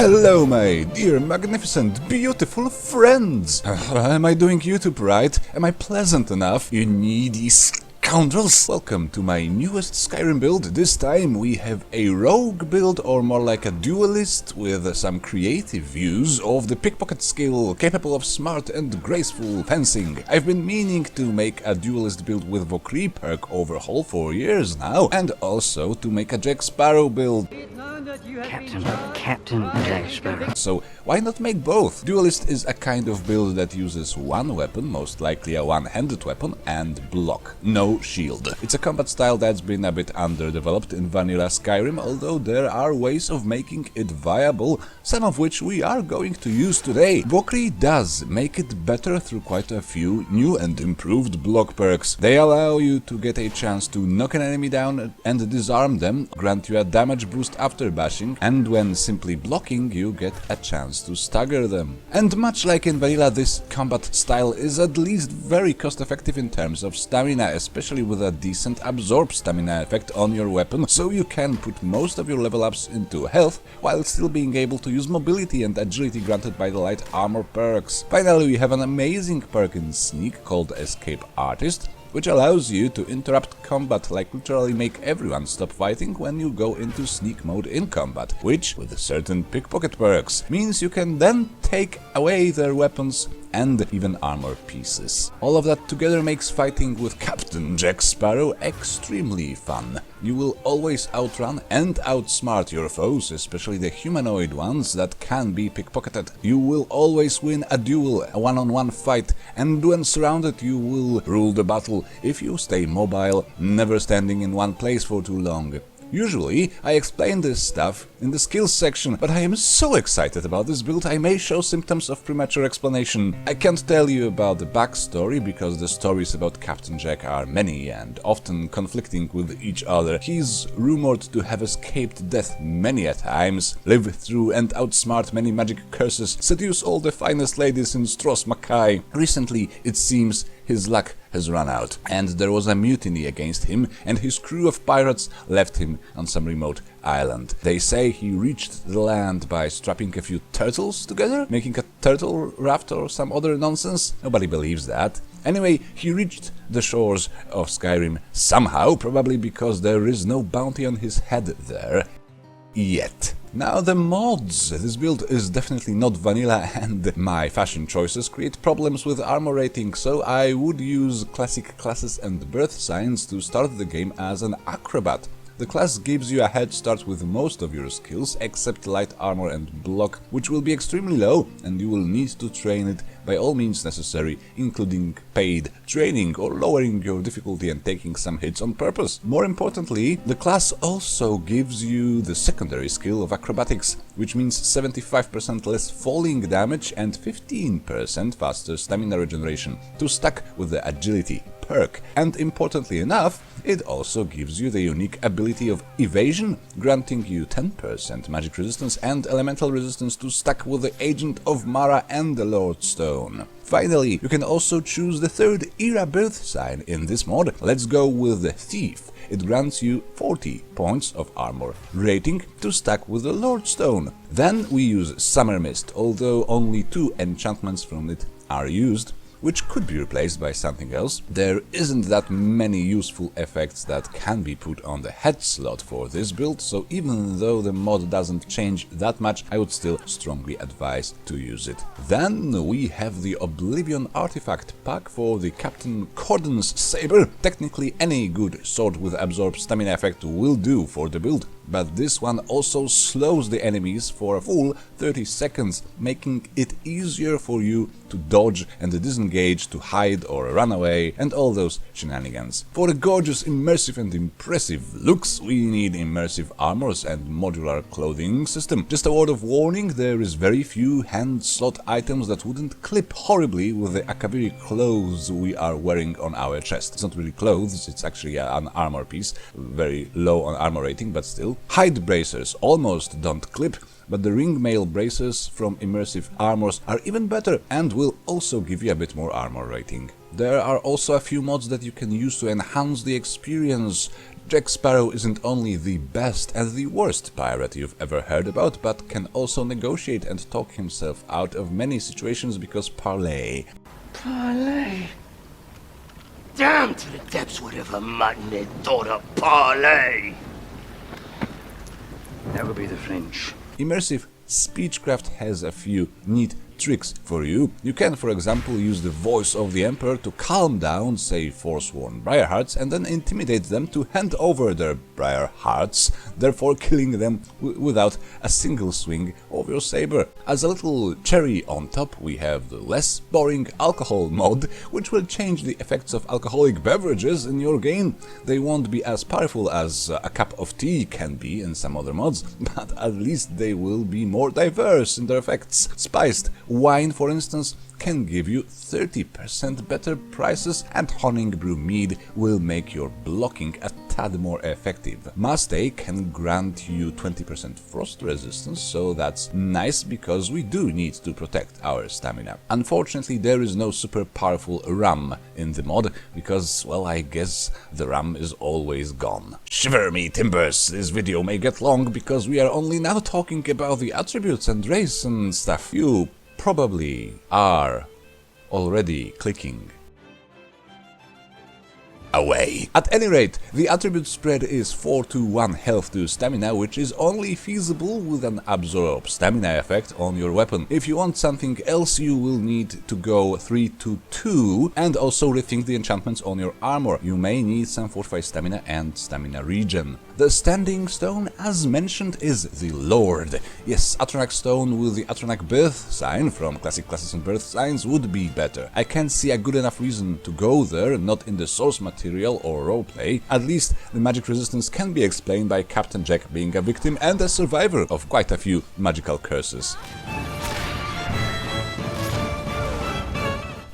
Hello my dear, magnificent, beautiful friends! Am I doing YouTube right? Am I pleasant enough? You needy scoundrels! Welcome to my newest Skyrim build. This time we have a rogue build, or more like a duelist, with some creative views of the pickpocket skill, capable of smart and graceful fencing. I've been meaning to make a duelist build with Vokrii perk overhaul for years now, and also to make a Jack Sparrow build. Captain Jack Sparrow. So why not make both? Duelist is a kind of build that uses one weapon, most likely a one-handed weapon, and block. No shield. It's a combat style that's been a bit underdeveloped in vanilla Skyrim, although there are ways of making it viable, some of which we are going to use today. Vokrii does make it better through quite a few new and improved block perks. They allow you to get a chance to knock an enemy down and disarm them, grant you a damage boost after bashing, and when simply blocking you get a chance to stagger them. And much like in vanilla, this combat style is at least very cost effective in terms of stamina, especially with a decent absorb stamina effect on your weapon, so you can put most of your level ups into health while still being able to use mobility and agility granted by the light armor perks. Finally, we have an amazing perk in Sneak called Escape Artist, which allows you to interrupt combat, like literally make everyone stop fighting when you go into sneak mode in combat, which, with certain pickpocket perks, means you can then take away their weapons and even armor pieces. All of that together makes fighting with Captain Jack Sparrow extremely fun. You will always outrun and outsmart your foes, especially the humanoid ones that can be pickpocketed. You will always win a duel, a one-on-one fight, and when surrounded you will rule the battle if you stay mobile, never standing in one place for too long. Usually, I explain this stuff in the skills section, but I am so excited about this build I may show symptoms of premature explanation. I can't tell you about the backstory, because the stories about Captain Jack are many and often conflicting with each other. He's rumored to have escaped death many a times, lived through and outsmart many magic curses, seduce all the finest ladies in Stros Mackay. Recently, it seems his luck has run out, and there was a mutiny against him, and his crew of pirates left him on some remote island. They say he reached the land by strapping a few turtles together, making a turtle raft or some other nonsense. Nobody believes that. Anyway, he reached the shores of Skyrim somehow, probably because there is no bounty on his head there. Yet. Now the mods. This build is definitely not vanilla, and my fashion choices create problems with armor rating, so I would use classic classes and Birthsigns to start the game as an acrobat. The class gives you a head start with most of your skills, except light armor and block, which will be extremely low, and you will need to train it by all means necessary, including paid training or lowering your difficulty and taking some hits on purpose. More importantly, the class also gives you the secondary skill of acrobatics, which means 75% less falling damage and 15% faster stamina regeneration, to stack with the agility perk. And importantly enough, it also gives you the unique ability of evasion, granting you 10% magic resistance and elemental resistance to stack with the Agent of Mara and the Lordstone. Finally, you can also choose the third era birth sign in this mod. Let's go with the Thief. It grants you 40 points of armor rating to stack with the Lordstone. Then we use Summermyst, although only 2 enchantments from it are used, which could be replaced by something else. There isn't that many useful effects that can be put on the head slot for this build, so even though the mod doesn't change that much, I would still strongly advise to use it. Then we have the Oblivion artifact pack for the Captain Cordon's saber. Technically any good sword with absorb stamina effect will do for the build, but this one also slows the enemies for a full 30 seconds, making it easier for you to dodge and disengage, to hide or run away, and all those shenanigans. For the gorgeous, immersive and impressive looks, we need Immersive Armors and Modular clothing system. Just a word of warning, there is very few hand slot items that wouldn't clip horribly with the a.k.a. clothes we are wearing on our chest. It's not really clothes, it's actually an armor piece, very low on armor rating, but still. Hide bracers almost don't clip, but the ring mail bracers from Immersive Armors are even better and will also give you a bit more armor rating. There are also a few mods that you can use to enhance the experience. Jack Sparrow isn't only the best and the worst pirate you've ever heard about, but can also negotiate and talk himself out of many situations because parlay. Parlay. Down to the depths whatever mutton they thought of parlay. That would be the French. Immersive Speechcraft has a few neat tricks for you. You can, for example, use the voice of the Emperor to calm down, say, forsworn Briarhearts, and then intimidate them to hand over their Briarhearts, therefore killing them without a single swing of your saber. As a little cherry on top, we have the less boring alcohol mod, which will change the effects of alcoholic beverages in your game. They won't be as powerful as a cup of tea can be in some other mods, but at least they will be more diverse in their effects. Spiced wine, for instance, can give you 30% better prices, and Honing Brew Mead will make your blocking a tad more effective. Mustay can grant you 20% frost resistance, so that's nice because we do need to protect our stamina. Unfortunately, there is no super powerful rum in the mod, because, well, I guess the rum is always gone. Shiver me timbers, this video may get long because we are only now talking about the attributes and race and stuff. You probably are already clicking away. At any rate, the attribute spread is 4-to-1 health to stamina, which is only feasible with an absorb stamina effect on your weapon. If you want something else, you will need to go 3-to-2 and also rethink the enchantments on your armor. You may need some fortified stamina and stamina regen. The standing stone, as mentioned, is the Lord. Yes, Atronach stone with the Atronach birth sign from Classic Classes and Birthsigns would be better. I can't see a good enough reason to go there, not in the source material or roleplay. At least the magic resistance can be explained by Captain Jack being a victim and a survivor of quite a few magical curses.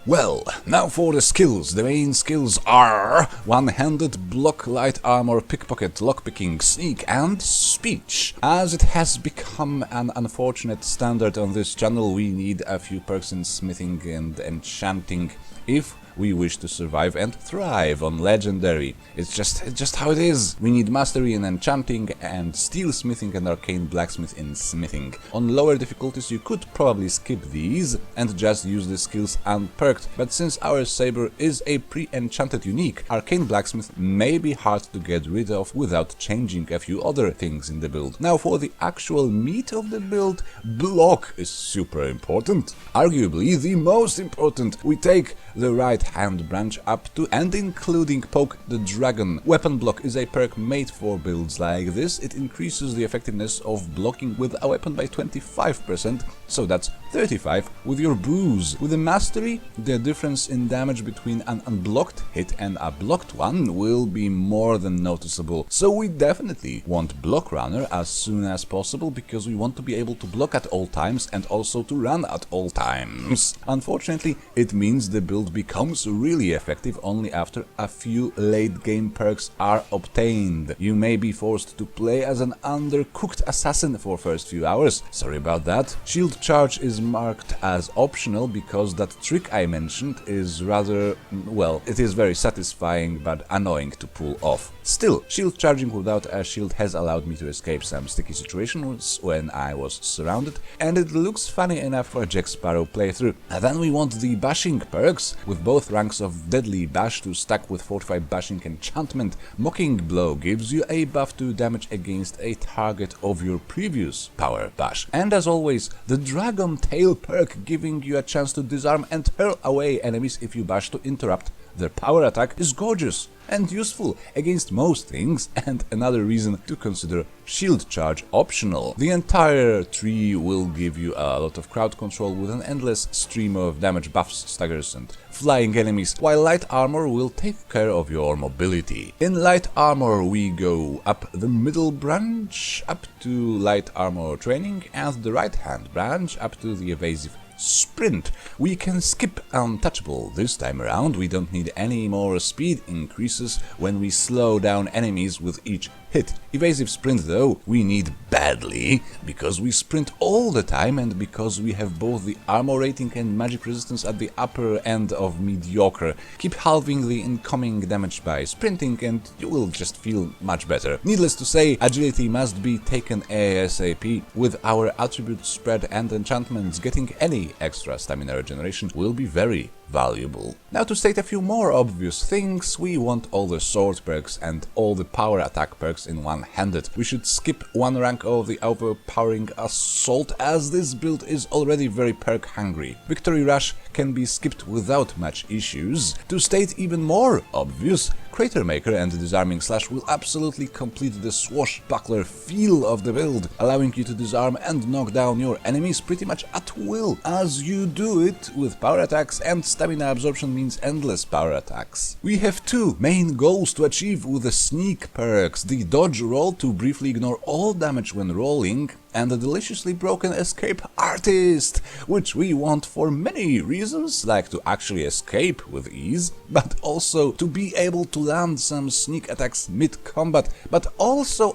Well, now for the skills. The main skills are one-handed, block, light armor, pickpocket, lockpicking, sneak, and speech. As it has become an unfortunate standard on this channel, we need a few perks in smithing and enchanting if we wish to survive and thrive on Legendary. It's just how it is. We need Mastery in Enchanting and Steel Smithing and Arcane Blacksmith in Smithing. On lower difficulties you could probably skip these and just use the skills unperked, but since our saber is a pre-enchanted unique, Arcane Blacksmith may be hard to get rid of without changing a few other things in the build. Now for the actual meat of the build, block is super important. Arguably the most important. We take the right hand branch up to and including Poke the Dragon. Weapon block is a perk made for builds like this. It increases the effectiveness of blocking with a weapon by 25%, so that's 35 with your bows. With the Mastery, the difference in damage between an unblocked hit and a blocked one will be more than noticeable. So we definitely want Block Runner as soon as possible because we want to be able to block at all times and also to run at all times. Unfortunately, it means the build becomes really effective only after a few late game perks are obtained. You may be forced to play as an undercooked assassin for first few hours. Sorry about that. Shield charge is marked as optional because that trick I mentioned is rather, well, it is very satisfying but annoying to pull off. Still, shield charging without a shield has allowed me to escape some sticky situations when I was surrounded, and it looks funny enough for a Jack Sparrow playthrough. And then we want the bashing perks, with both ranks of Deadly Bash to stack with Fortified Bashing enchantment. Mocking Blow gives you a buff to damage against a target of your previous power bash. And as always, the Dragon Tail perk giving you a chance to disarm and hurl away enemies if you bash to interrupt their power attack is gorgeous and useful against most things, and another reason to consider shield charge optional. The entire tree will give you a lot of crowd control with an endless stream of damage buffs, staggers and flying enemies, while light armor will take care of your mobility. In light armor we go up the middle branch up to light armor training and the right hand branch up to the evasive sprint. We can skip untouchable this time around. We don't need any more speed increases when we slow down enemies with each hit. Evasive sprint though, we need badly, because we sprint all the time and because we have both the armor rating and magic resistance at the upper end of mediocre. Keep halving the incoming damage by sprinting and you will just feel much better. Needless to say, agility must be taken ASAP. With our attribute spread and enchantments, getting any extra stamina regeneration will be very valuable. Now to state a few more obvious things, we want all the sword perks and all the power attack perks in one-handed. We should skip one rank of the overpowering assault, as this build is already very perk hungry. Victory Rush can be skipped without much issues. To state even more obvious, Crater Maker and Disarming Slash will absolutely complete the swashbuckler feel of the build, allowing you to disarm and knock down your enemies pretty much at will, as you do it with power attacks, and stamina absorption means endless power attacks. We have two main goals to achieve with the sneak perks: the dodge roll to briefly ignore all damage when rolling, and the deliciously broken escape artist, which we want for many reasons, like to actually escape with ease, but also to be able to land some sneak attacks mid-combat, but also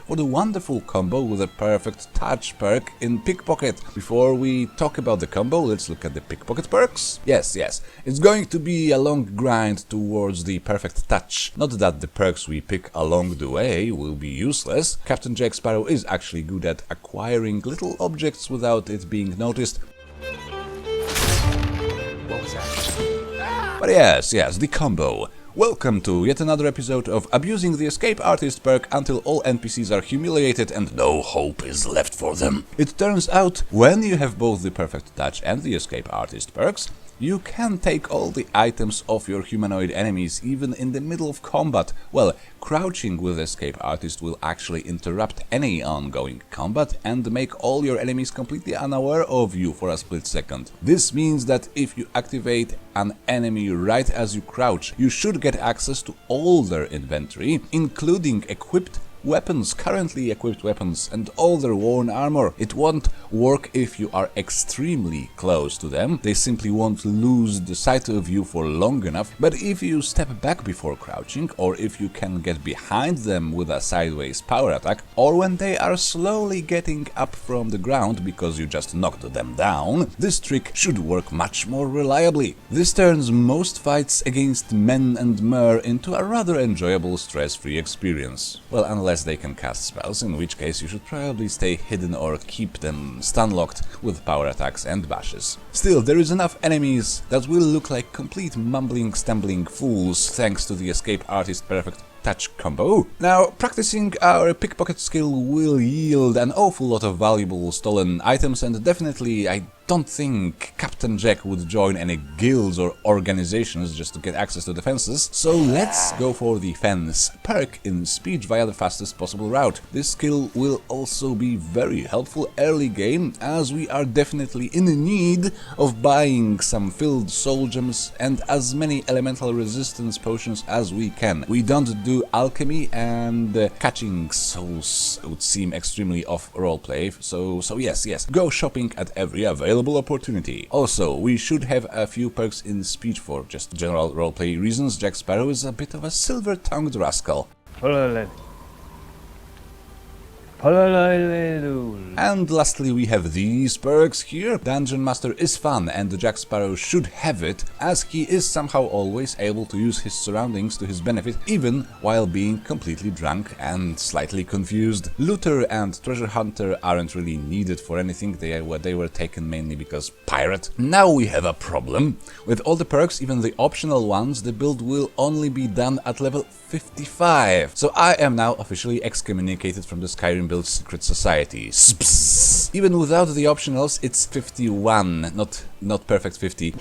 for the wonderful combo with a perfect touch perk in Pickpocket. Before we talk about the combo, let's look at the Pickpocket perks. Yes, it's going to be a long grind towards the perfect touch. Not that the perks we pick along the way will be useless. Captain Jack Sparrow is actually good at acquiring little objects without it being noticed. What was that? But yes, the combo. Welcome to yet another episode of abusing the escape artist perk until all NPCs are humiliated and no hope is left for them. It turns out, when you have both the perfect touch and the escape artist perks, you can take all the items off your humanoid enemies even in the middle of combat. Well, crouching with Escape Artist will actually interrupt any ongoing combat and make all your enemies completely unaware of you for a split second. This means that if you activate an enemy right as you crouch, you should get access to all their inventory, including currently equipped weapons, and all their worn armor. It won't work if you are extremely close to them, they simply won't lose the sight of you for long enough, but if you step back before crouching, or if you can get behind them with a sideways power attack, or when they are slowly getting up from the ground because you just knocked them down, this trick should work much more reliably. This turns most fights against men and mer into a rather enjoyable stress-free experience. Well, unless they can cast spells, in which case you should probably stay hidden or keep them stun-locked with power attacks and bashes. Still, there is enough enemies that will look like complete mumbling, stumbling fools thanks to the Escape Artist perfect touch combo. Now, practicing our pickpocket skill will yield an awful lot of valuable stolen items, and definitely I don't think Captain Jack would join any guilds or organizations just to get access to the fences, so let's go for the fence perk in speech via the fastest possible route. This skill will also be very helpful early game, as we are definitely in need of buying some filled soul gems and as many elemental resistance potions as we can. We don't do alchemy, and catching souls would seem extremely off roleplay, so yes, go shopping at every available opportunity. Also, we should have a few perks in speech for just general roleplay reasons. Jack Sparrow is a bit of a silver-tongued rascal. And lastly, we have these perks here. Dungeon Master is fun, and Jack Sparrow should have it, as he is somehow always able to use his surroundings to his benefit, even while being completely drunk and slightly confused. Looter and Treasure Hunter aren't really needed for anything, they were taken mainly because pirate. Now we have a problem. With all the perks, even the optional ones, the build will only be done at level 55. So I am now officially excommunicated from the Skyrim build secret society. Even without the optionals, it's 51, not perfect 50.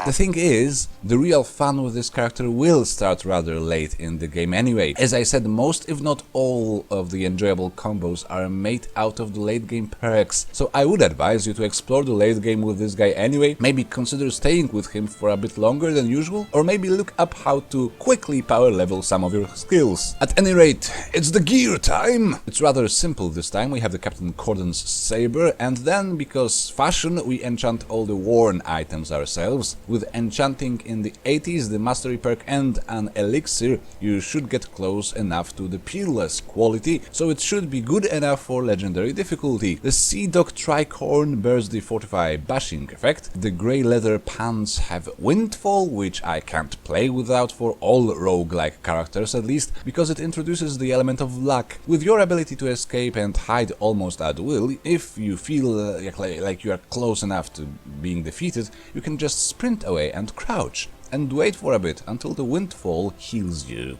The thing is, the real fun with this character will start rather late in the game anyway. As I said, most if not all of the enjoyable combos are made out of the late game perks, so I would advise you to explore the late game with this guy anyway, maybe consider staying with him for a bit longer than usual, or maybe look up how to quickly power level some of your skills. At any rate, it's the gear time! It's rather simple this time. We have the Captain Cordon's saber, and then, because fashion, we enchant all the worn items ourselves. With enchanting in the 80s, the mastery perk and an elixir, you should get close enough to the peerless quality, so it should be good enough for legendary difficulty. The Sea Dog Tricorn bears the Fortify bashing effect. The grey leather pants have Windfall, which I can't play without for all roguelike characters at least, because it introduces the element of luck. With your ability to escape and hide almost at will, if you feel like you are close enough to being defeated, you can just sprint away and crouch, and wait for a bit until the Windfall heals you.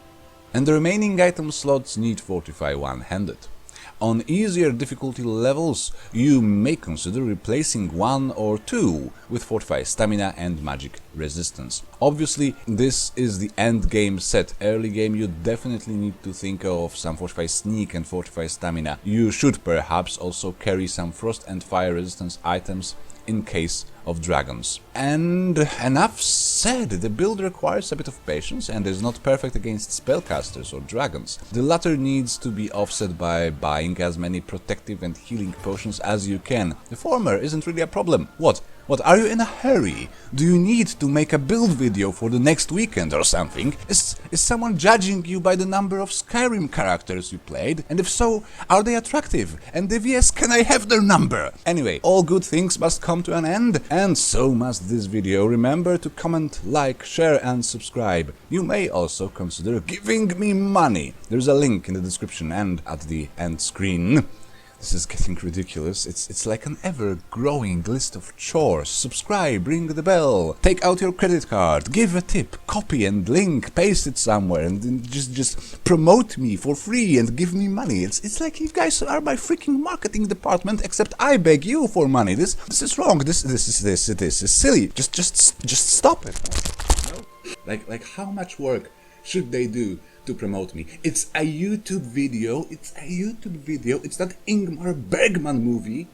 And the remaining item slots need Fortify one-handed. On easier difficulty levels, you may consider replacing one or two with Fortify Stamina and Magic Resistance. Obviously, this is the end game set. Early game, you definitely need to think of some Fortify Sneak and Fortify Stamina. You should perhaps also carry some Frost and Fire Resistance items in case of dragons. And enough said, the build requires a bit of patience and is not perfect against spellcasters or dragons. The latter needs to be offset by buying as many protective and healing potions as you can. The former isn't really a problem. What, are you in a hurry? Do you need to make a build video for the next weekend or something? Is someone judging you by the number of Skyrim characters you played? And if so, are they attractive? And if yes, can I have their number? Anyway, all good things must come to an end, and so must this video. Remember to comment, like, share and subscribe. You may also consider giving me money. There's a link in the description and at the end screen. This is getting ridiculous. It's like an ever-growing list of chores. Subscribe, ring the bell, take out your credit card, give a tip, copy and link, paste it somewhere, and then just promote me for free and give me money. It's like you guys are my freaking marketing department, except I beg you for money. This is wrong. This is silly. Just stop it. Like how much work should they do to promote me? It's a YouTube video. It's not Ingmar Bergman movie.